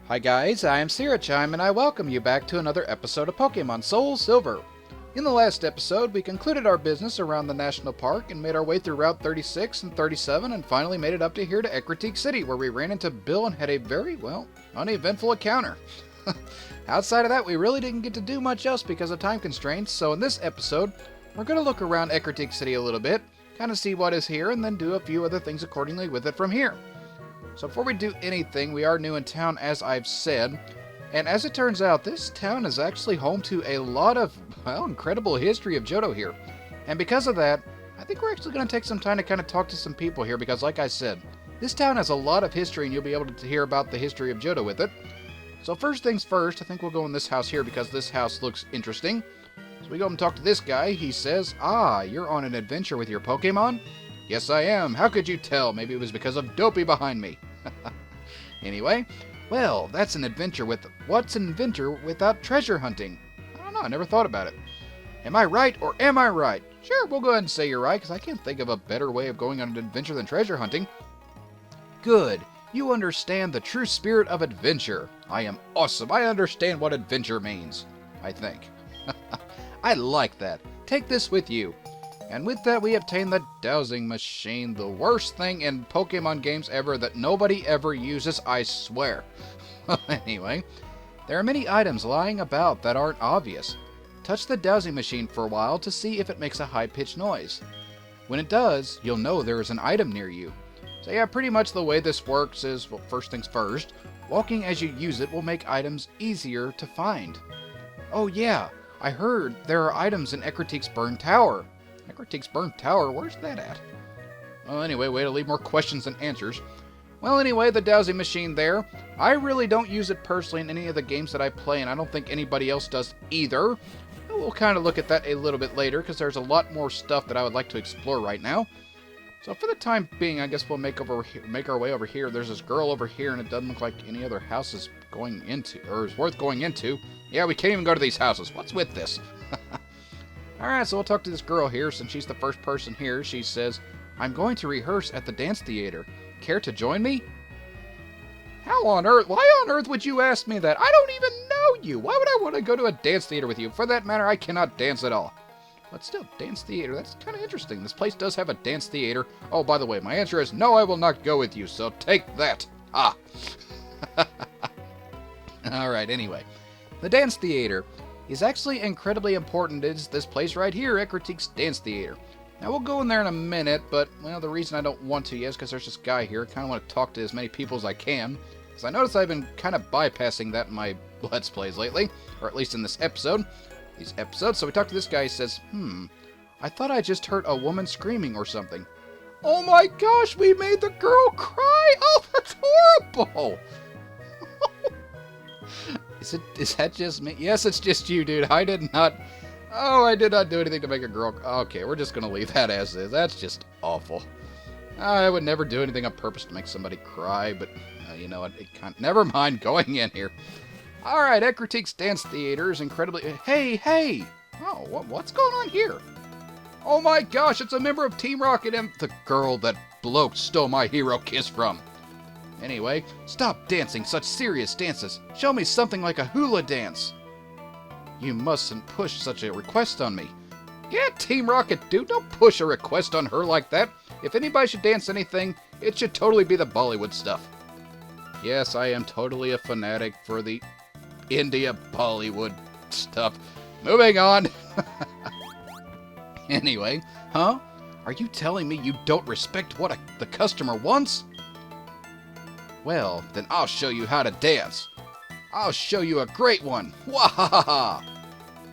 Hi guys, I am Syrachime and I welcome you back to another episode of Pokemon SoulSilver. In the last episode, we concluded our business around the National Park and made our way through Route 36 and 37 and finally made it up to here to Ecruteak City, where we ran into Bill and had a very, uneventful encounter. Outside of that, we really didn't get to do much else because of time constraints, so in this episode, we're going to look around Ecruteak City a little bit, kind of see what is here, and then do a few other things accordingly with it from here. So before we do anything, we are new in town, as I've said, and as it turns out, this town is actually home to a lot of, incredible history of Johto here. And because of that, I think we're actually going to take some time to kind of talk to some people here, because like I said, this town has a lot of history, and you'll be able to hear about the history of Johto with it. So first things first, I think we'll go in this house here, because this house looks interesting. So we go and talk to this guy. He says, "Ah, you're on an adventure with your Pokemon?" "Yes, I am. How could you tell? Maybe it was because of Dopey behind me." Anyway, well, that's an adventure with... What's an adventure without treasure hunting? I don't know, I never thought about it. Am I right or am I right? Sure, we'll go ahead and say you're right, because I can't think of a better way of going on an adventure than treasure hunting. Good. You understand the true spirit of adventure. I am awesome. I understand what adventure means, I think. I like that. Take this with you. And with that, we obtain the dowsing machine, the worst thing in Pokemon games ever that nobody ever uses, I swear. Anyway, there are many items lying about that aren't obvious. Touch the dowsing machine for a while to see if it makes a high-pitched noise. When it does, you'll know there is an item near you. So yeah, pretty much the way this works is, well, first things first, walking as you use it will make items easier to find. Oh yeah, I heard there are items in Ecruteak's Burned Tower. Ecruteak's Burned Tower, where's that at? Well, anyway, way to leave more questions than answers. Well, anyway, the dowsing machine there. I really don't use it personally in any of the games that I play, and I don't think anybody else does either. But we'll kind of look at that a little bit later, because there's a lot more stuff that I would like to explore right now. So for the time being, I guess we'll make our way over here. There's this girl over here, and it doesn't look like any other house is going into, or is worth going into. Yeah, we can't even go to these houses. What's with this? Alright, so we'll talk to this girl here, since she's the first person here. She says, "I'm going to rehearse at the dance theater. Care to join me?" How on earth? Why on earth would you ask me that? I don't even know you. Why would I want to go to a dance theater with you? For that matter, I cannot dance at all. But still, dance theater, that's kind of interesting. This place does have a dance theater. Oh, by the way, my answer is no, I will not go with you, so take that. Ah. Alright, anyway. The dance theater is actually incredibly important. It's this place right here, Ecruteak's Dance Theater. Now, we'll go in there in a minute, but, well, the reason I don't want to yet is because there's this guy here. I kind of want to talk to as many people as I can, because I notice I've been kind of bypassing that in my Let's Plays lately, or at least in this episode. These episodes. So we talk to this guy. He says, I thought I just heard a woman screaming or something. Oh my gosh, we made the girl cry! Oh, that's horrible! Is that just me? Yes, it's just you, dude. I did not do anything to make a girl... Okay, we're just gonna leave that as is. That's just awful. I would never do anything on purpose to make somebody cry, but you know what? Never mind going in here. Alright, Ecruteak's Dance Theater is incredibly... Hey! Oh, what's going on here? Oh my gosh, it's a member of Team Rocket and the girl that bloke stole my hero kiss from. Anyway, stop dancing such serious dances. Show me something like a hula dance. You mustn't push such a request on me. Yeah, Team Rocket, dude, don't push a request on her like that. If anybody should dance anything, it should totally be the Bollywood stuff. Yes, I am totally a fanatic for the India Bollywood stuff. Moving on. Anyway, huh? Are you telling me you don't respect what the customer wants? Well, then I'll show you how to dance. I'll show you a great one. Wahaha!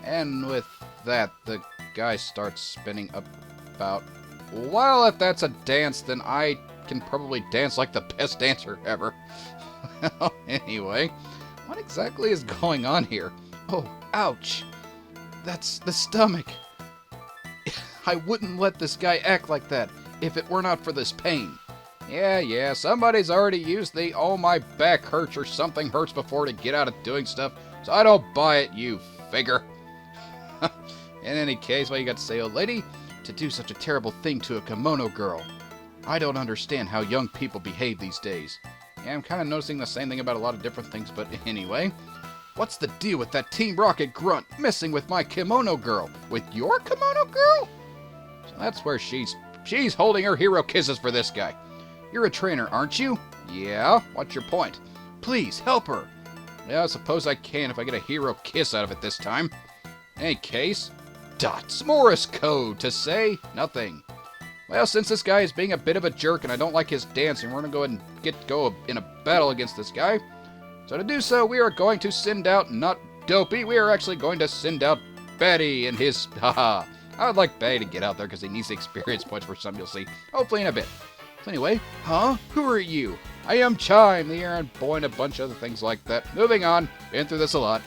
And with that, the guy starts spinning about. Well, if that's a dance, then I can probably dance like the best dancer ever. Well, anyway, what exactly is going on here? Oh, ouch. That's the stomach. I wouldn't let this guy act like that if it were not for this pain. Yeah, somebody's already used the "oh my back hurts" or "something hurts" before to get out of doing stuff, so I don't buy it, you figure. In any case, what you got to say, old lady? To do such a terrible thing to a kimono girl. I don't understand how young people behave these days. Yeah, I'm kind of noticing the same thing about a lot of different things, but anyway. What's the deal with that Team Rocket grunt messing with my kimono girl? With your kimono girl? So that's where she's holding her hero kisses for this guy. You're a trainer, aren't you? Yeah, what's your point? Please, help her. Yeah, I suppose I can if I get a hero kiss out of it this time. In any case, dots. Morse code to say nothing. Well, since this guy is being a bit of a jerk and I don't like his dancing, we're going to go ahead and go in a battle against this guy. So to do so, we are going to send out not Dopey, we are actually going to send out Betty and his... Haha. I would like Betty to get out there because he needs the experience points for some you'll see. Hopefully in a bit. So anyway, who are you? I am Chime, the errand boy, and a bunch of other things like that. Moving on. Been through this a lot.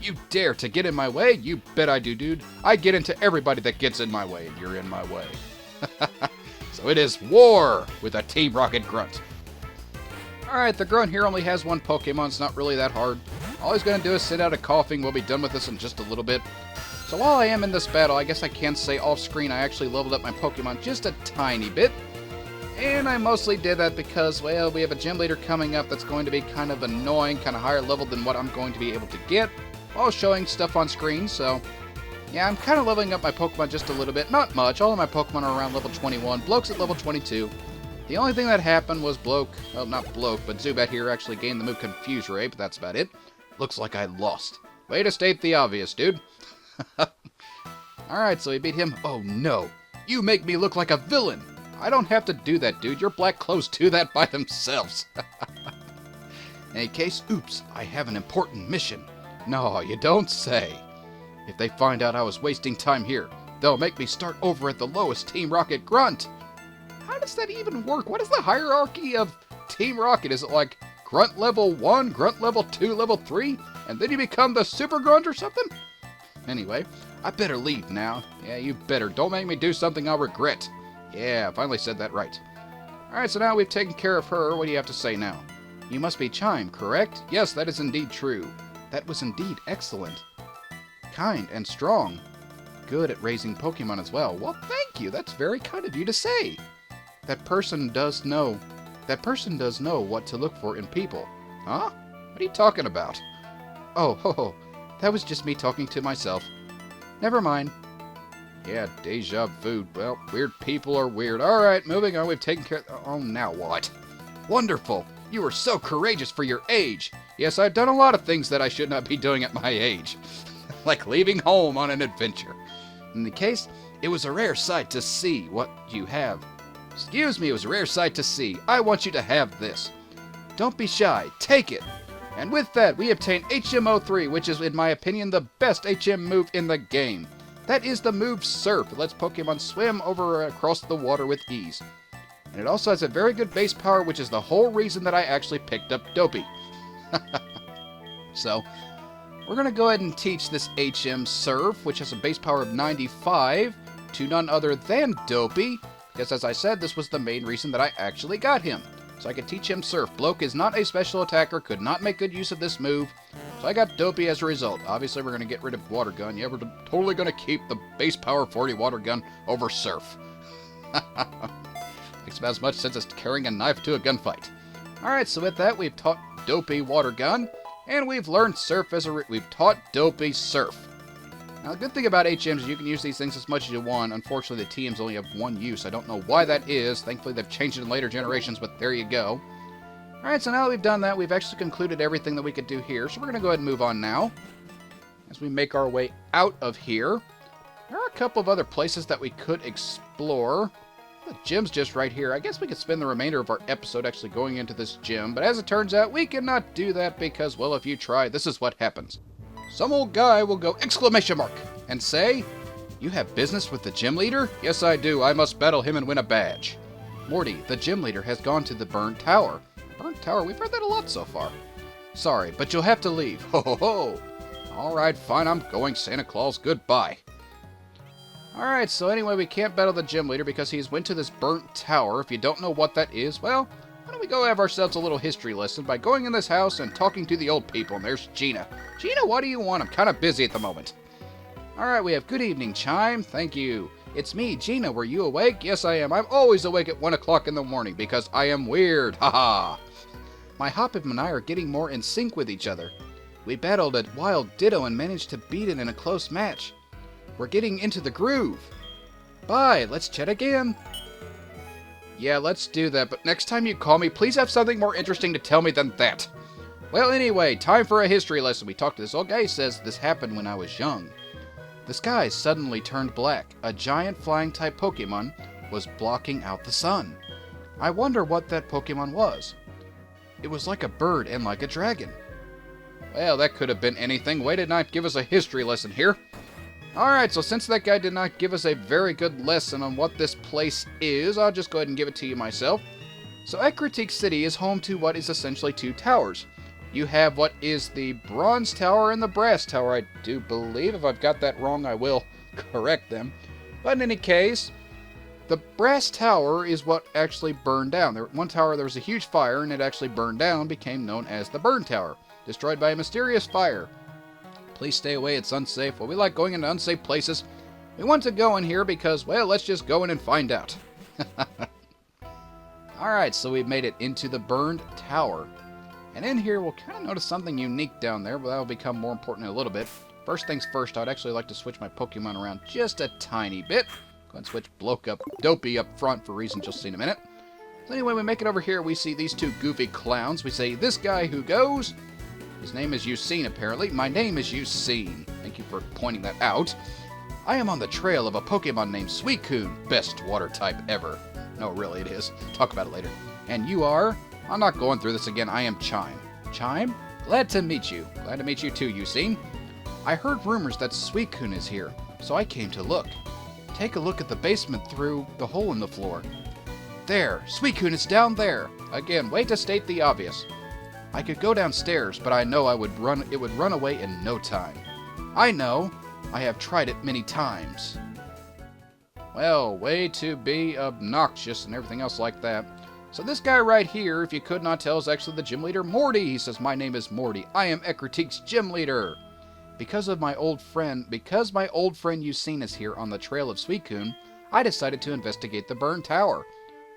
You dare to get in my way? You bet I do, dude. I get into everybody that gets in my way, and you're in my way. So it is war with a Team Rocket grunt. Alright, the grunt here only has one Pokemon. It's not really that hard. All he's going to do is send out a coughing. We'll be done with this in just a little bit. So while I am in this battle, I guess I can say off screen I actually leveled up my Pokemon just a tiny bit. And I mostly did that because, well, we have a gym leader coming up that's going to be kind of annoying, kind of higher level than what I'm going to be able to get while showing stuff on screen. So yeah, I'm kind of leveling up my Pokemon just a little bit. Not much. All of my Pokemon are around level 21. Bloke's at level 22. The only thing that happened was not Bloke, but Zubat here actually gained the move Confuse Ray, but that's about it. Looks like I lost. Way to state the obvious, dude. Alright, so we beat him. Oh no, you make me look like a villain. I don't have to do that, dude. Your black clothes do that by themselves. In any case, oops, I have an important mission. No, you don't say. If they find out I was wasting time here, they'll make me start over at the lowest Team Rocket grunt. How does that even work? What is the hierarchy of Team Rocket? Is it like grunt level 1, grunt level 2, level 3, and then you become the super grunt or something? Anyway, I better leave now. Yeah, you better. Don't make me do something I'll regret. Yeah, I finally said that right. Alright, so now we've taken care of her. What do you have to say now? You must be Chime, correct? Yes, that is indeed true. That was indeed excellent. Kind and strong. Good at raising Pokemon as well. Well, thank you. That's very kind of you to say. That person does know what to look for in people. Huh? What are you talking about? Oh, that was just me talking to myself. Never mind. Yeah, deja vu. Well, weird people are weird. Alright, moving on. We've taken care of... Oh, now what? Wonderful. You are so courageous for your age. Yes, I've done a lot of things that I should not be doing at my age. Like leaving home on an adventure. In the case, it was a rare sight to see what you have. Excuse me, it was a rare sight to see. I want you to have this. Don't be shy. Take it. And with that, we obtain HM03, which is, in my opinion, the best HM move in the game. That is the move Surf. It lets Pokemon swim over across the water with ease. And it also has a very good base power, which is the whole reason that I actually picked up Dopey. So, we're going to go ahead and teach this HM Surf, which has a base power of 95, to none other than Dopey. Because as I said, this was the main reason that I actually got him. So I could teach him Surf. Bloke is not a special attacker, could not make good use of this move. So I got Dopey as a result. Obviously, we're going to get rid of Water Gun. Yeah, we're totally going to keep the base power 40 Water Gun over Surf. Makes about as much sense as carrying a knife to a gunfight. Alright, so with that, we've taught Dopey Water Gun. And we've learned Surf as we've taught Dopey Surf. Now, the good thing about HMs is you can use these things as much as you want. Unfortunately, the TMs only have one use. I don't know why that is. Thankfully, they've changed it in later generations, but there you go. Alright, so now that we've done that, we've actually concluded everything that we could do here. So we're going to go ahead and move on now. As we make our way out of here. There are a couple of other places that we could explore. The gym's just right here. I guess we could spend the remainder of our episode actually going into this gym. But as it turns out, we cannot do that because, well, if you try, this is what happens. Some old guy will go exclamation mark and say, "You have business with the gym leader?" "Yes, I do. I must battle him and win a badge." "Morty, the gym leader has gone to the burnt tower." Burnt tower? We've heard that a lot so far. "Sorry, but you'll have to leave." "Ho ho ho." "Alright, fine. I'm going. Santa Claus. Goodbye." Alright, so anyway, we can't battle the gym leader because he's went to this burnt tower. If you don't know what that is, well, why don't we go have ourselves a little history lesson by going in this house and talking to the old people. And there's Gina. Gina, what do you want? I'm kind of busy at the moment. Alright, we have good evening, Chime. Thank you. It's me, Gina. Were you awake? Yes, I am. I'm always awake at 1 o'clock in the morning because I am weird. Haha. My Hoppip and I are getting more in sync with each other. We battled a wild Ditto and managed to beat it in a close match. We're getting into the groove. Bye, let's chat again. Yeah, let's do that, but next time you call me, please have something more interesting to tell me than that. Well, anyway, time for a history lesson. We talked to this old guy. He says this happened when I was young. The sky suddenly turned black. A giant flying-type Pokemon was blocking out the sun. I wonder what that Pokemon was. It was like a bird and like a dragon. Well, that could have been anything. Way to not give us a history lesson here. Alright, so since that guy did not give us a very good lesson on what this place is, I'll just go ahead and give it to you myself. So Ecruteak City is home to what is essentially two towers. You have what is the Bronze Tower and the Brass Tower, I do believe. If I've got that wrong, I will correct them. But in any case, the Brass Tower is what actually burned down. One tower, there was a huge fire, and it actually burned down, became known as the Burn Tower. Destroyed by a mysterious fire. Please stay away, it's unsafe. Well, we like going into unsafe places. We want to go in here because, well, let's just go in and find out. Alright, so we've made it into the Burned Tower. And in here, we'll kind of notice something unique down there, but that will become more important in a little bit. First things first, I'd actually like to switch my Pokemon around just a tiny bit. Go ahead and switch Dopey up front for reasons you'll see in a minute. So anyway, we make it over here, we see these two goofy clowns. We say, this guy who goes... His name is Ucine, apparently. My name is Ucine. Thank you for pointing that out. I am on the trail of a Pokemon named Suicune. Best water type ever. No, really, it is. Talk about it later. And you are? I'm not going through this again. I am Chime. Chime? Glad to meet you. Glad to meet you too, Ucine. I heard rumors that Suicune is here, so I came to look. Take a look at the basement through the hole in the floor. There, Suicune is down there. Again, way to state the obvious. I could go downstairs, but I know it would run away in no time. I know. I have tried it many times. Well, way to be obnoxious and everything else like that. So this guy right here, if you could not tell, is actually the gym leader, Morty. He says, my name is Morty. I am Ecruteak's gym leader. Because my old friend Ucine is here on the trail of Suicune, I decided to investigate the Burn Tower.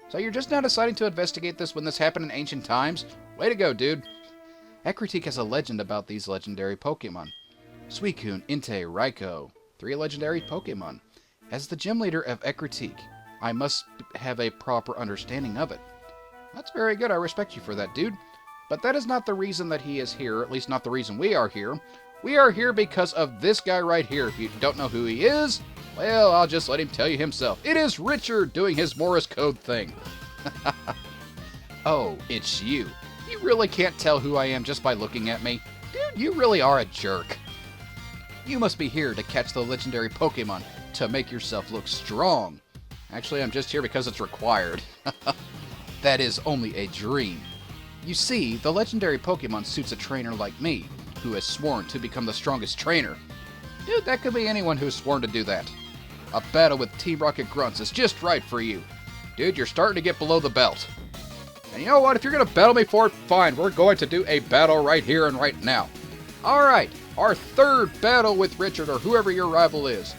So you're just now deciding to investigate this when this happened in ancient times? Way to go, dude. Ecruteak has a legend about these legendary Pokemon. Suicune, Entei, Raikou. 3 legendary Pokemon. As the gym leader of Ecruteak, I must have a proper understanding of it. That's very good. I respect you for that, dude. But that is not the reason that he is here, at least not the reason we are here. We are here because of this guy right here. If you don't know who he is, well, I'll just let him tell you himself. It is Richard doing his Morse code thing. Oh, it's you. You really can't tell who I am just by looking at me. Dude, you really are a jerk. You must be here to catch the legendary Pokemon to make yourself look strong. Actually, I'm just here because it's required. That is only a dream. You see, the legendary Pokemon suits a trainer like me, who has sworn to become the strongest trainer. Dude, that could be anyone who's sworn to do that. A battle with Team Rocket Grunts is just right for you. Dude, you're starting to get below the belt. And you know what? If you're going to battle me for it, fine. We're going to do a battle right here and right now. Alright, our third battle with Richard, or whoever your rival is.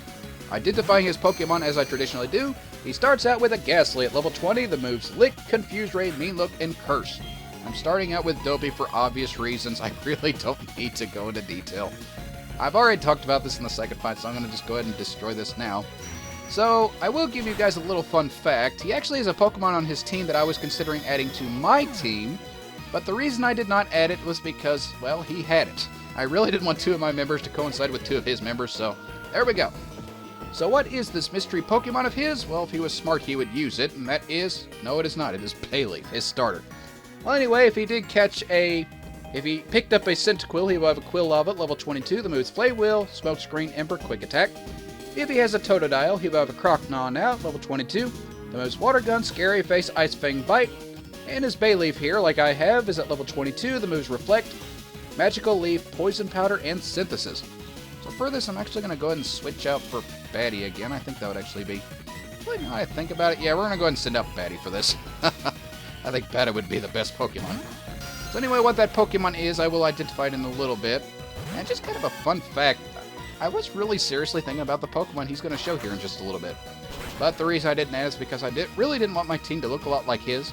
Identifying his Pokemon as I traditionally do, he starts out with a Ghastly at level 20. The moves Lick, Confuse Ray, Mean Look, and Curse. I'm starting out with Dopey for obvious reasons. I really don't need to go into detail. I've already talked about this in the second fight, so I'm going to just go ahead and destroy this now. So, I will give you guys a little fun fact. He actually has a Pokemon on his team that I was considering adding to my team, but the reason I did not add it was because, well, he had it. I really didn't want 2 of my members to coincide with 2 of his members, so there we go. So what is this mystery Pokemon of his? Well, if he was smart, he would use it, and that is... No, it is not. It is Bayleaf, his starter. Well, anyway, if he picked up a Cyndaquil, he will have a Quilava at level 22. The moves Flay Wheel, Smokescreen, Ember, Quick Attack. If he has a Totodile, he will have a Croconaw now at level 22. The moves Water Gun, Scary Face, Ice Fang, Bite. And his Bayleaf here, like I have, is at level 22. The moves Reflect, Magical Leaf, Poison Powder, and Synthesis. So for this, I'm actually going to go ahead and switch out for Batty again. I think that would actually be... Well, now I think about it, yeah, we're going to go ahead and send out Batty for this. I think Batty would be the best Pokemon. So anyway, what that Pokemon is, I will identify it in a little bit. And just kind of a fun fact, I was really seriously thinking about the Pokemon he's going to show here in just a little bit. But the reason I didn't add is because I really didn't want my team to look a lot like his.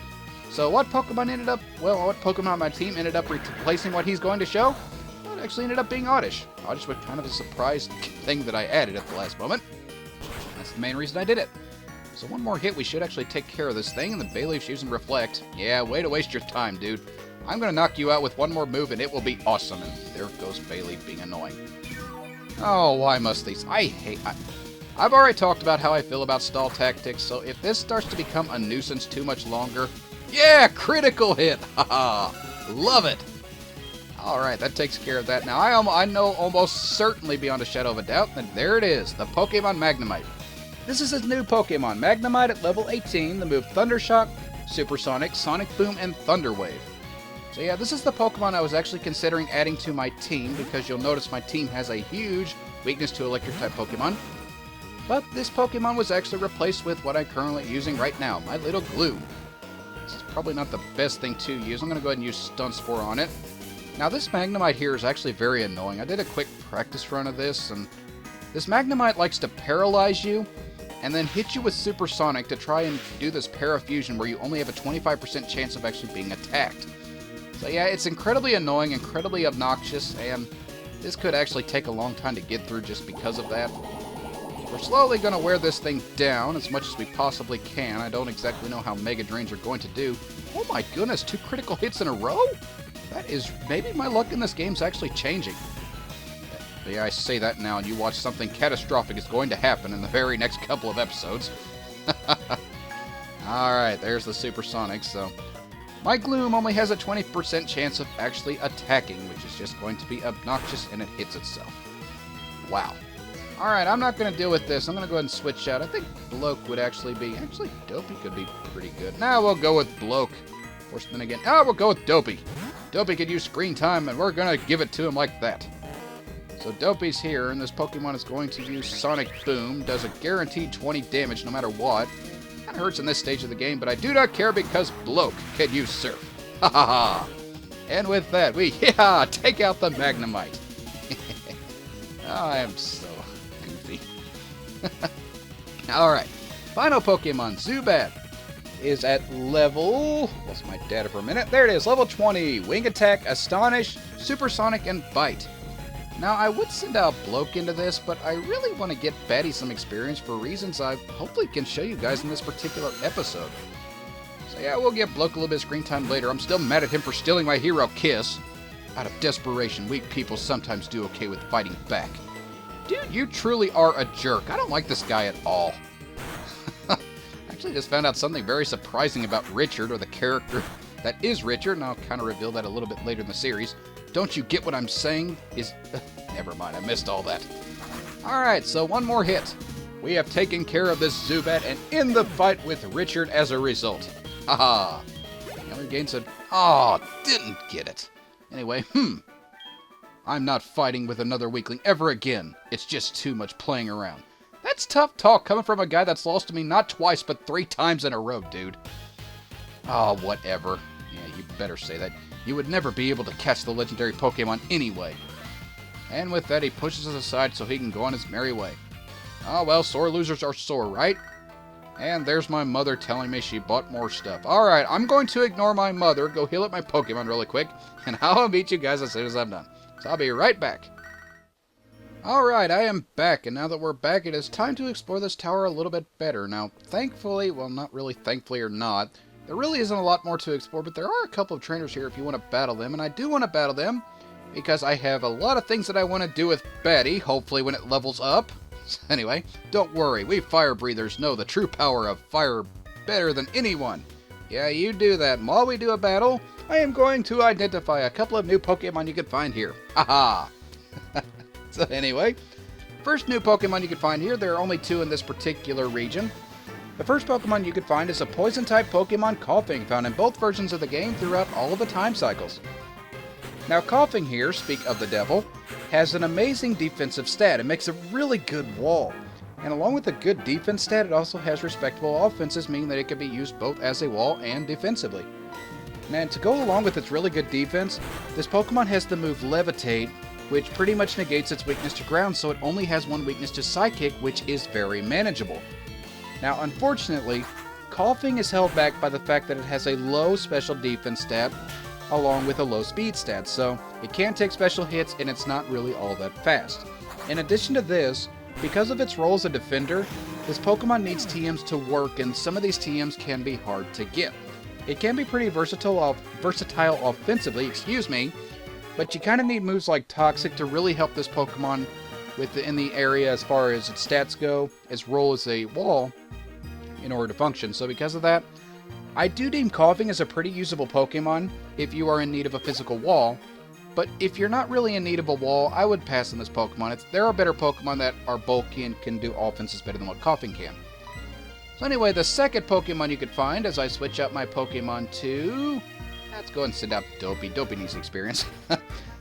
So what Pokemon my team ended up replacing what he's going to show? Well, it actually ended up being Oddish. Oddish was kind of a surprise thing that I added at the last moment. That's the main reason I did it. So one more hit, we should actually take care of this thing, and then Bayleaf's using Reflect. Yeah, way to waste your time, dude. I'm going to knock you out with one more move, and it will be awesome. And there goes Bayleaf being annoying. Oh, why must these? I've already talked about how I feel about stall tactics, so if this starts to become a nuisance too much longer... Yeah, critical hit! Haha! Love it! Alright, that takes care of that. Now, I know almost certainly beyond a shadow of a doubt that there it is, the Pokemon Magnemite. This is his new Pokemon, Magnemite at level 18, the move Thundershock, Supersonic, Sonic Boom, and Thunder Wave. So yeah, this is the Pokemon I was actually considering adding to my team, because you'll notice my team has a huge weakness to Electric-type Pokemon. But this Pokemon was actually replaced with what I'm currently using right now, my little Glue. This is probably not the best thing to use. I'm going to go ahead and use Stun Spore on it. Now this Magnemite here is actually very annoying. I did a quick practice run of this, and this Magnemite likes to paralyze you, and then hit you with Supersonic to try and do this Parafusion where you only have a 25% chance of actually being attacked. So yeah, it's incredibly annoying, incredibly obnoxious, and this could actually take a long time to get through just because of that. We're slowly going to wear this thing down as much as we possibly can. I don't exactly know how Mega Drains are going to do. Oh my goodness, 2 critical hits in a row? That is, maybe my luck in this game's actually changing. But yeah, I say that now, and you watch something catastrophic is going to happen in the very next couple of episodes. Alright, there's the Supersonic, so... My Gloom only has a 20% chance of actually attacking, which is just going to be obnoxious, and it hits itself. Wow. Alright, I'm not going to deal with this. I'm going to go ahead and switch out. I think Bloke would actually be... Actually, Dopey could be pretty good. Now we'll go with Bloke. Of course, then again... Oh, we'll go with Dopey. Dopey could use screen time, and we're going to give it to him like that. So Dopey's here, and this Pokemon is going to use Sonic Boom. Does a guaranteed 20 damage no matter what. Kind of hurts in this stage of the game, but I do not care because Bloke can use Surf. Ha ha ha! And with that, we take out the Magnemite. Oh, I am so goofy. Alright, final Pokemon, Zubat, is at level... Lost my data for a minute. There it is, level 20. Wing Attack, Astonish, Supersonic, and Bite. Now, I would send out Bloke into this, but I really want to get Batty some experience for reasons I hopefully can show you guys in this particular episode. So yeah, we'll get Bloke a little bit of screen time later. I'm still mad at him for stealing my hero Kiss. Out of desperation, weak people sometimes do okay with fighting back. Dude, you truly are a jerk. I don't like this guy at all. Actually just found out something very surprising about Richard, or the character that is Richard, and I'll kind of reveal that a little bit later in the series. Don't you get what I'm saying? Never mind, I missed all that. Alright, so one more hit. We have taken care of this Zubat and in the fight with Richard as a result. Haha. The other game said, "Oh, didn't get it." Anyway, I'm not fighting with another weakling ever again. It's just too much playing around. That's tough talk coming from a guy that's lost to me not twice, but 3 times in a row, dude. Oh, whatever. Yeah, you better say that. You would never be able to catch the legendary Pokemon anyway. And with that, he pushes us aside so he can go on his merry way. Oh, well, sore losers are sore, right? And there's my mother telling me she bought more stuff. Alright, I'm going to ignore my mother, go heal up my Pokemon really quick, and I'll meet you guys as soon as I'm done. So I'll be right back. Alright, I am back, and now that we're back, it is time to explore this tower a little bit better. Now, thankfully, well, not really thankfully or not, there really isn't a lot more to explore, but there are a couple of trainers here if you want to battle them, and I do want to battle them, because I have a lot of things that I want to do with Batty, hopefully when it levels up. Anyway, don't worry, we fire breathers know the true power of fire better than anyone. Yeah, you do that, and while we do a battle, I am going to identify a couple of new Pokemon you can find here. Haha! So anyway, first new Pokemon you can find here, there are only 2 in this particular region. The first Pokemon you can find is a Poison-type Pokemon, Coughing, found in both versions of the game throughout all of the time cycles. Now, Coughing here, speak of the devil, has an amazing defensive stat. It makes a really good wall. And along with a good defense stat, it also has respectable offenses, meaning that it can be used both as a wall and defensively. And to go along with its really good defense, this Pokemon has the move Levitate, which pretty much negates its weakness to ground, so it only has one weakness to Psychic, which is very manageable. Now, unfortunately, Coughing is held back by the fact that it has a low special defense stat along with a low speed stat, so it can't take special hits and it's not really all that fast. In addition to this, because of its role as a defender, this Pokemon needs TMs to work, and some of these TMs can be hard to get. It can be pretty versatile offensively, but you kind of need moves like Toxic to really help this Pokemon in the area as far as its stats go, its role as a wall, in order to function. So because of that, I do deem Coughing as a pretty usable Pokemon if you are in need of a physical wall, but if you're not really in need of a wall, I would pass on this Pokemon. There are better Pokemon that are bulky and can do offenses better than what Coughing can. So anyway, the second Pokemon you could find as I switch out my Pokemon to... Let's go and send out Dopey. Dopey needs experience.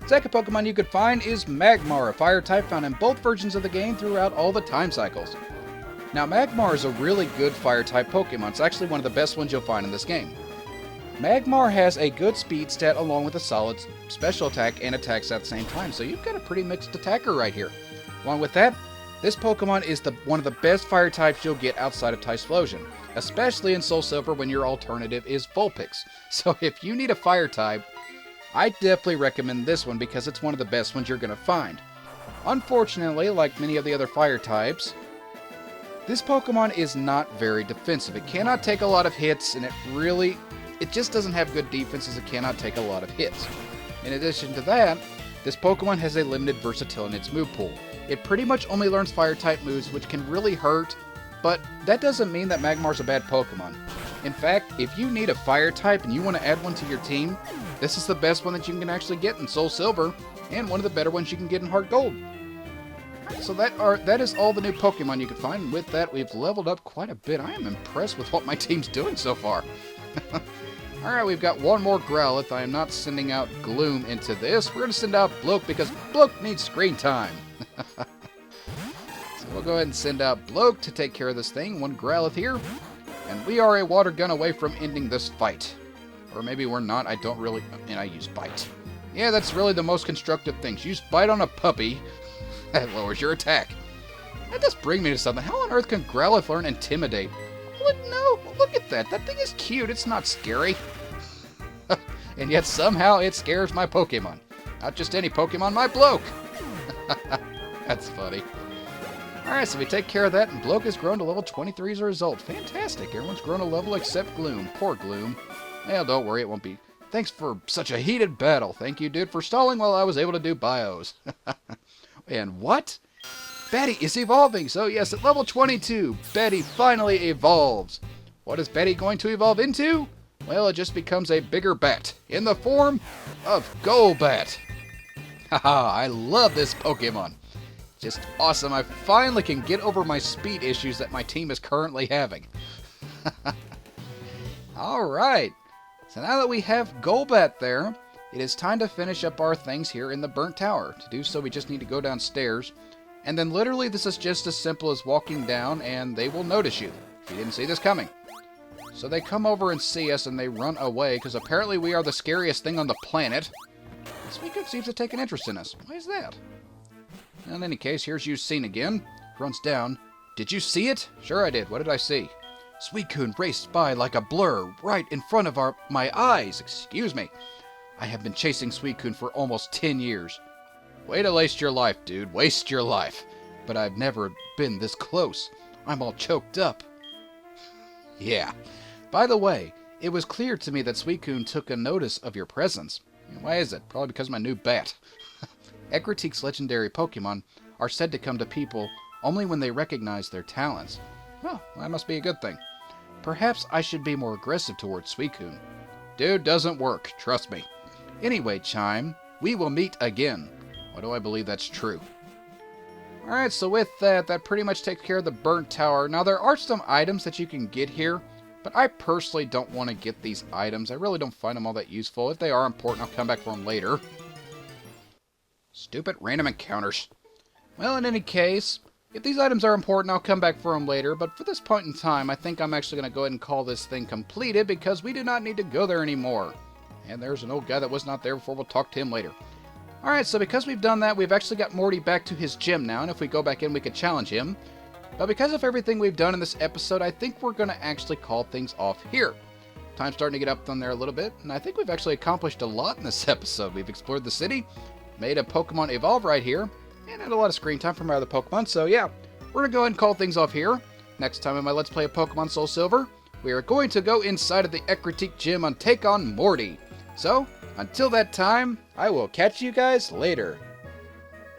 Second Pokemon you could find is Magmar, a fire type found in both versions of the game throughout all the time cycles. Now, Magmar is a really good fire-type Pokemon. It's actually one of the best ones you'll find in this game. Magmar has a good speed stat along with a solid special attack and attacks at the same time, so you've got a pretty mixed attacker right here. Along with that, this Pokemon is one of the best fire types you'll get outside of Typhlosion, especially in SoulSilver when your alternative is Vulpix. So if you need a fire type, I definitely recommend this one because it's one of the best ones you're going to find. Unfortunately, like many of the other fire types, this Pokemon is not very defensive. It cannot take a lot of hits, and it just doesn't have good defense as it cannot take a lot of hits. In addition to that, this Pokemon has a limited versatility in its move pool. It pretty much only learns fire-type moves, which can really hurt, but that doesn't mean that Magmar's a bad Pokemon. In fact, if you need a fire type and you want to add one to your team, this is the best one that you can actually get in SoulSilver, and one of the better ones you can get in Heart Gold. So that is all the new Pokemon you can find, and with that, we've leveled up quite a bit. I am impressed with what my team's doing so far. Alright, we've got one more Growlithe. I am not sending out Gloom into this. We're going to send out Bloke because Bloke needs screen time. So we'll go ahead and send out Bloke to take care of this thing. One Growlithe here. And we are a water gun away from ending this fight. Or maybe we're not. I don't really... And I use Bite. Yeah, that's really the most constructive things. Use Bite on a puppy. That lowers your attack. That does bring me to something. How on earth can Growlithe learn Intimidate? What? No, look at that. That thing is cute. It's not scary. And yet somehow it scares my Pokemon. Not just any Pokemon, my Bloke. That's funny. Alright, so we take care of that, and Bloke has grown to level 23 as a result. Fantastic. Everyone's grown a level except Gloom. Poor Gloom. Well, don't worry, it won't be. Thanks for such a heated battle. Thank you, dude, for stalling while I was able to do bios. And what? Betty is evolving. So yes, at level 22, Betty finally evolves. What is Betty going to evolve into? Well, it just becomes a bigger bat in the form of Golbat. Haha, I love this Pokemon. Just awesome. I finally can get over my speed issues that my team is currently having. Alright, so now that we have Golbat there, it is time to finish up our things here in the Burnt Tower. To do so, we just need to go downstairs. And then literally this is just as simple as walking down and they will notice you. If you didn't see this coming. So they come over and see us and they run away because apparently we are the scariest thing on the planet. Suicune seems to take an interest in us. Why is that? In any case, here's Usain again. Runs down. Did you see it? Sure I did. What did I see? Suicune raced by like a blur right in front of my eyes. Excuse me. I have been chasing Suicune for almost 10 years. Way to waste your life, dude. Waste your life. But I've never been this close. I'm all choked up. Yeah. By the way, it was clear to me that Suicune took a notice of your presence. Why is it? Probably because of my new bat. Ecruteak's legendary Pokemon are said to come to people only when they recognize their talents. Well, that must be a good thing. Perhaps I should be more aggressive towards Suicune. Dude, doesn't work. Trust me. Anyway, Chime, we will meet again. Why do I believe that's true? Alright, so with that pretty much takes care of the Burnt Tower. Now, there are some items that you can get here, but I personally don't want to get these items. I really don't find them all that useful. If they are important, I'll come back for them later. Stupid random encounters. Well, in any case, if these items are important, I'll come back for them later, but for this point in time, I think I'm actually going to go ahead and call this thing completed because we do not need to go there anymore. And there's an old guy that was not there before. We'll talk to him later. Alright, so because we've done that, we've actually got Morty back to his gym now, and if we go back in, we could challenge him. But because of everything we've done in this episode, I think we're going to actually call things off here. Time's starting to get up on there a little bit, and I think we've actually accomplished a lot in this episode. We've explored the city, made a Pokemon evolve right here, and had a lot of screen time from our other Pokemon. So yeah, we're going to go ahead and call things off here. Next time in my Let's Play of Pokemon SoulSilver, we are going to go inside of the Ecruteak gym and take on Morty. So, until that time, I will catch you guys later.